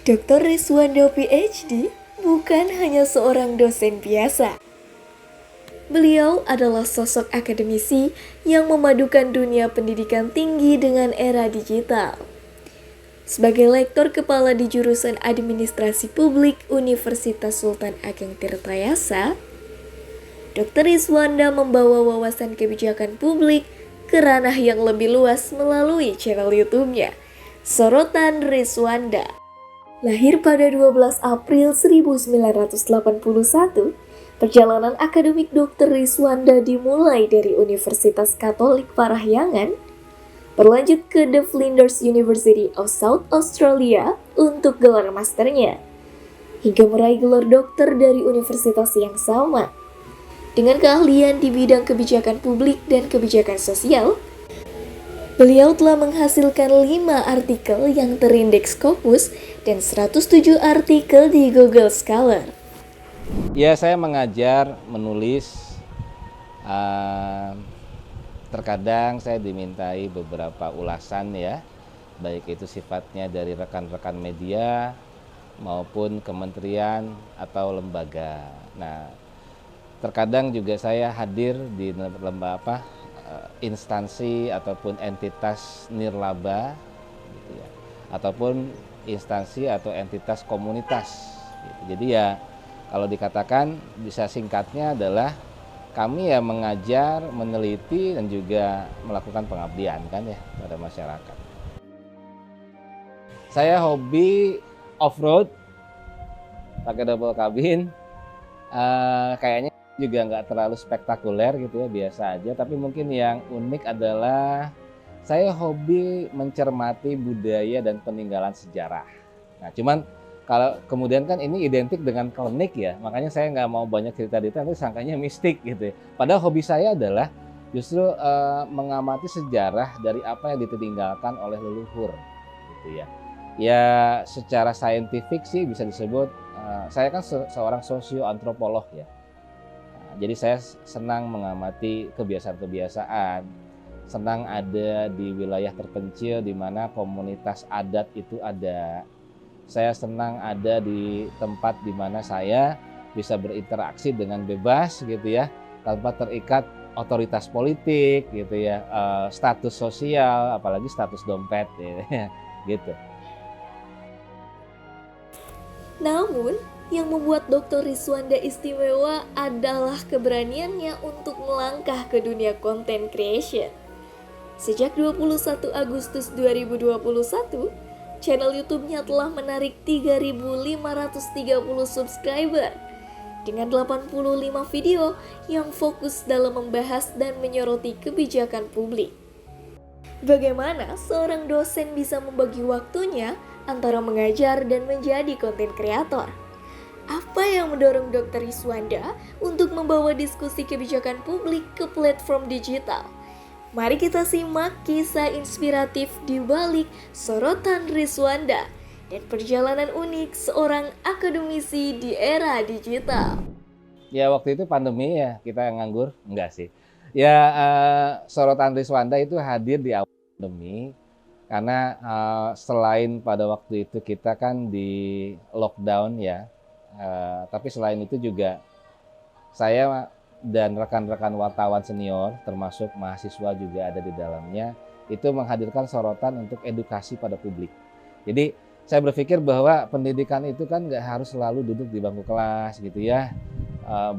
Dr. Rizwanda PhD bukan hanya seorang dosen biasa. Beliau adalah sosok akademisi yang memadukan dunia pendidikan tinggi dengan era digital. Sebagai lektor kepala di jurusan Administrasi Publik Universitas Sultan Ageng Tirtayasa, Dr. Rizwanda membawa wawasan kebijakan publik ke ranah yang lebih luas melalui channel YouTube-nya, Sorotan Rizwanda. Lahir pada 12 April 1981, perjalanan akademik Dr. Rizwanda dimulai dari Universitas Katolik Parahyangan, berlanjut ke The Flinders University of South Australia untuk gelar masternya, hingga meraih gelar dokter dari universitas yang sama. Dengan keahlian di bidang kebijakan publik dan kebijakan sosial, beliau telah menghasilkan 5 artikel yang terindeks Scopus dan 107 artikel di Google Scholar. Ya, saya mengajar, menulis. Terkadang saya dimintai beberapa ulasan ya, baik itu sifatnya dari rekan-rekan media maupun kementerian atau lembaga. Nah, terkadang juga saya hadir di lembaga instansi ataupun entitas nirlaba gitu ya, ataupun instansi atau entitas komunitas gitu. Jadi ya kalau dikatakan bisa singkatnya adalah kami ya mengajar, meneliti dan juga melakukan pengabdian kan ya pada masyarakat. Saya hobi off-road pakai double cabin. Kayaknya juga nggak terlalu spektakuler gitu ya, biasa aja. Tapi mungkin yang unik adalah saya hobi mencermati budaya dan peninggalan sejarah. Nah, cuman kalau kemudian kan ini identik dengan klinik ya, makanya saya nggak mau banyak cerita detail, tapi sangkanya mistik gitu ya. Padahal hobi saya adalah justru mengamati sejarah dari apa yang ditinggalkan oleh leluhur gitu ya. Ya secara saintifik sih bisa disebut, saya kan seorang sosioantropolog ya. Jadi saya senang mengamati kebiasaan-kebiasaan, senang ada di wilayah terpencil di mana komunitas adat itu ada. Saya senang ada di tempat di mana saya bisa berinteraksi dengan bebas gitu ya, tanpa terikat otoritas politik gitu ya, status sosial, apalagi status dompet gitu. Namun, yang membuat Dr. Rizwanda istimewa adalah keberaniannya untuk melangkah ke dunia content creation. Sejak 21 Agustus 2021, channel YouTube-nya telah menarik 3.530 subscriber dengan 85 video yang fokus dalam membahas dan menyoroti kebijakan publik. Bagaimana seorang dosen bisa membagi waktunya antara mengajar dan menjadi konten kreator? Apa yang mendorong Dr. Rizwanda untuk membawa diskusi kebijakan publik ke platform digital? Mari kita simak kisah inspiratif di balik Sorotan Rizwanda dan perjalanan unik seorang akademisi di era digital. Ya waktu itu pandemi ya, kita yang nganggur, enggak sih. Ya Sorotan Rizwanda itu hadir di awal pandemi karena selain pada waktu itu kita kan di lockdown ya, tapi selain itu juga saya dan rekan-rekan wartawan senior termasuk mahasiswa juga ada di dalamnya, itu menghadirkan sorotan untuk edukasi pada publik. Jadi saya berpikir bahwa pendidikan itu kan nggak harus selalu duduk di bangku kelas gitu ya,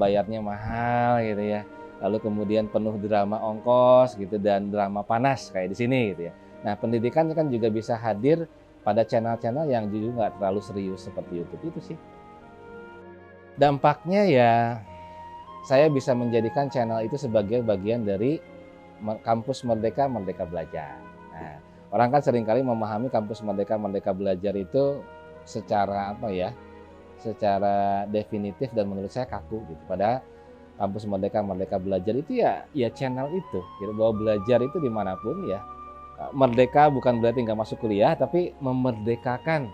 bayarnya mahal gitu ya, lalu kemudian penuh drama ongkos gitu dan drama panas kayak di sini gitu ya. Nah pendidikan kan juga bisa hadir pada channel-channel yang juga nggak terlalu serius seperti YouTube itu sih. Dampaknya ya saya bisa menjadikan channel itu sebagai bagian dari kampus Merdeka Merdeka Belajar. Nah, orang kan seringkali memahami kampus Merdeka Merdeka Belajar itu secara apa ya? Secara definitif dan menurut saya kaku gitu. Padahal kampus Merdeka Merdeka Belajar itu ya channel itu. Gitu, bahwa belajar itu dimanapun ya. Merdeka bukan berarti nggak masuk kuliah, tapi memerdekakan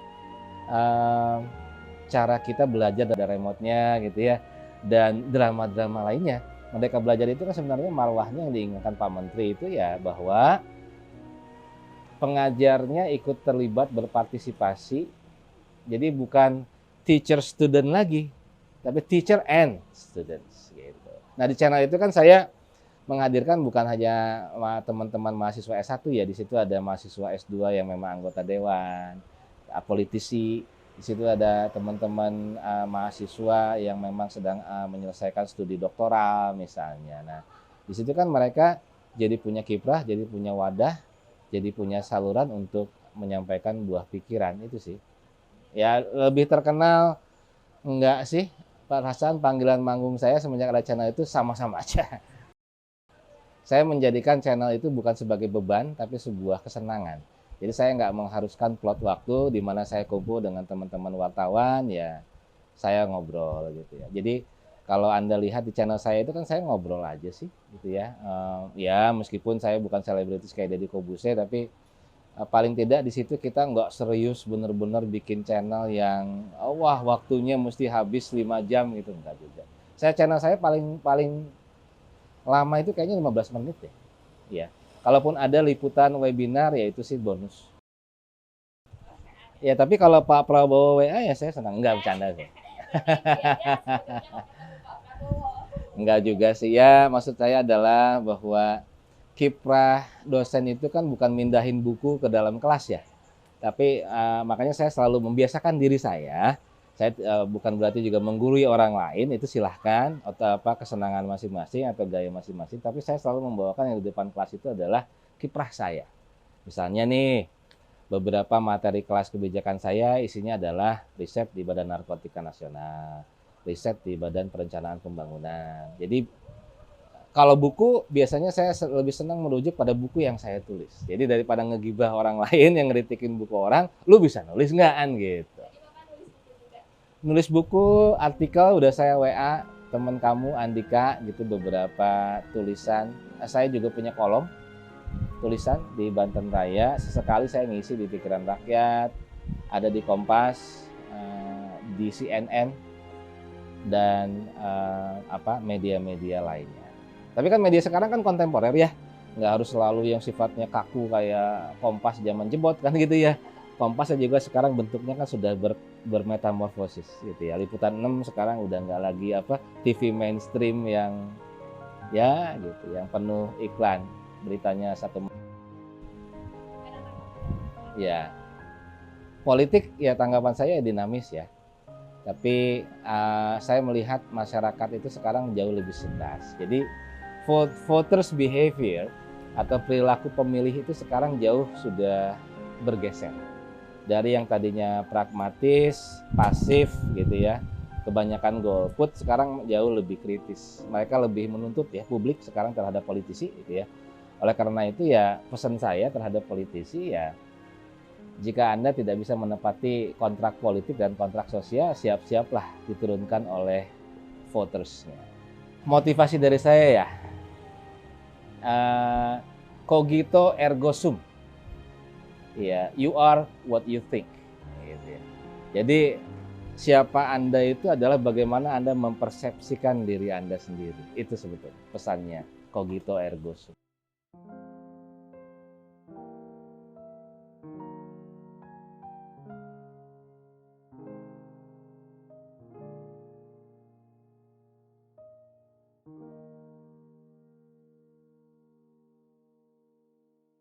cara kita belajar dari remote-nya gitu ya, dan drama-drama lainnya. Merdeka Belajar itu kan sebenarnya marwahnya yang diingatkan Pak Menteri itu ya bahwa pengajarnya ikut terlibat berpartisipasi Jadi bukan teacher student lagi, tapi teacher and students gitu. Nah, di channel itu kan saya menghadirkan bukan hanya teman-teman mahasiswa S1 ya, di situ ada mahasiswa S2 yang memang anggota dewan, politisi, di situ ada teman-teman mahasiswa yang memang sedang menyelesaikan studi doktoral misalnya. Nah, di situ kan mereka jadi punya kiprah, jadi punya wadah, jadi punya saluran untuk menyampaikan buah pikiran itu sih. Ya lebih terkenal enggak sih, Pak Hasan, panggilan manggung saya semenjak ada channel itu sama-sama aja. Saya menjadikan channel itu bukan sebagai beban, tapi sebuah kesenangan. Jadi saya nggak mengharuskan plot waktu di mana saya kumpul dengan teman-teman wartawan, ya saya ngobrol gitu ya. Jadi kalau Anda lihat di channel saya itu kan saya ngobrol aja sih gitu ya. Ya meskipun saya bukan selebritis kayak Deddy Corbuzier, tapi paling tidak di situ kita nggak serius bener-bener bikin channel yang wah waktunya mesti habis 5 jam gitu, enggak juga. Channel saya paling lama itu kayaknya 15 menit deh. Ya. Kalaupun ada liputan webinar ya itu sih bonus. Ya tapi kalau Pak Prabowo WA ya saya senang, enggak bercanda sih. Enggak juga sih ya, maksud saya adalah bahwa kiprah dosen itu kan bukan mindahin buku ke dalam kelas ya. Tapi makanya saya selalu membiasakan diri saya bukan berarti juga menggurui orang lain, itu silahkan atau kesenangan masing-masing atau gaya masing-masing, tapi saya selalu membawakan yang di depan kelas itu adalah kiprah saya. Misalnya nih, beberapa materi kelas kebijakan saya isinya adalah riset di Badan Narkotika Nasional, riset di Badan Perencanaan Pembangunan. Jadi kalau buku biasanya saya lebih senang merujuk pada buku yang saya tulis. Jadi daripada ngegibah orang lain yang ngeritikin buku orang, lu bisa nulis nggak kan gitu. Nulis buku, artikel udah saya WA teman kamu Andika gitu, beberapa tulisan. Saya juga punya kolom tulisan di Banten Raya. Sesekali saya ngisi di Pikiran Rakyat, ada di Kompas, di CNN dan media-media lainnya. Tapi kan media sekarang kan kontemporer ya, nggak harus selalu yang sifatnya kaku kayak Kompas zaman jebot kan gitu ya. Kompas juga sekarang bentuknya kan sudah bermetamorfosis gitu ya. Liputan 6 sekarang udah nggak lagi TV mainstream yang ya gitu, yang penuh iklan, beritanya satu. Ya, politik ya tanggapan saya dinamis ya. Tapi saya melihat masyarakat itu sekarang jauh lebih cerdas. Jadi voters behavior atau perilaku pemilih itu sekarang jauh sudah bergeser. Dari yang tadinya pragmatis, pasif gitu ya, kebanyakan golput, sekarang jauh lebih kritis. Mereka lebih menuntut ya, publik sekarang terhadap politisi gitu ya. Oleh karena itu ya pesan saya terhadap politisi ya, jika Anda tidak bisa menepati kontrak politik dan kontrak sosial, siap-siaplah diturunkan oleh votersnya. Motivasi dari saya ya, cogito ergo sum. Ya, you are what you think. Gitu ya. Jadi siapa Anda itu adalah bagaimana Anda mempersepsikan diri Anda sendiri. Itu sebetulnya pesannya cogito ergo sum.